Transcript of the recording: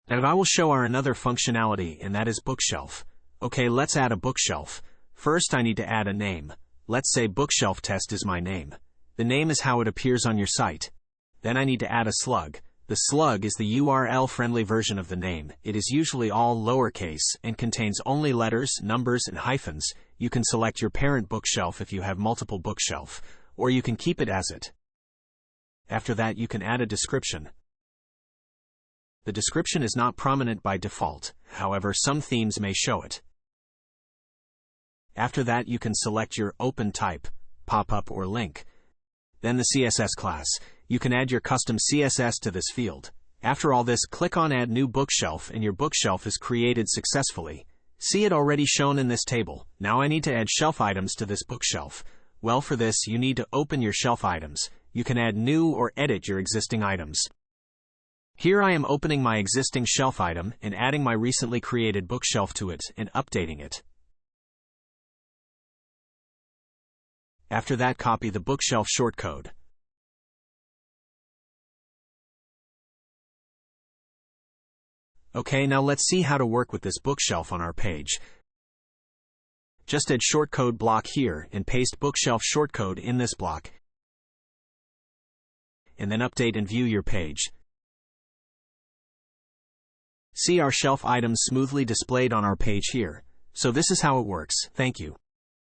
And I will show our another functionality, and that is bookshelf. Okay, let's add a bookshelf. First I need to add a name. Let's say bookshelf test is my name. The name is how it appears on your site. Then I need to add a slug. The slug is the URL-friendly version of the name. It is usually all lowercase and contains only letters, numbers, and hyphens. You can select your parent bookshelf if you have multiple bookshelf, or you can keep it as it. After that, you can add a description. The description is not prominent by default, however, some themes may show it. After that, you can select your open type, pop-up, or link. Then the CSS class. You can add your custom CSS to this field. After all this, click on Add New Bookshelf and your bookshelf is created successfully. See it already shown in this table. Now I need to add shelf items to this bookshelf. Well, for this, you need to open your shelf items. You can add new or edit your existing items. Here I am opening my existing shelf item and adding my recently created bookshelf to it and updating it. After that, copy the bookshelf shortcode. Okay, now let's see how to work with this bookshelf on our page. Just add shortcode block here and paste bookshelf shortcode in this block. And then update and view your page. See our shelf items smoothly displayed on our page here. So this is how it works. Thank you.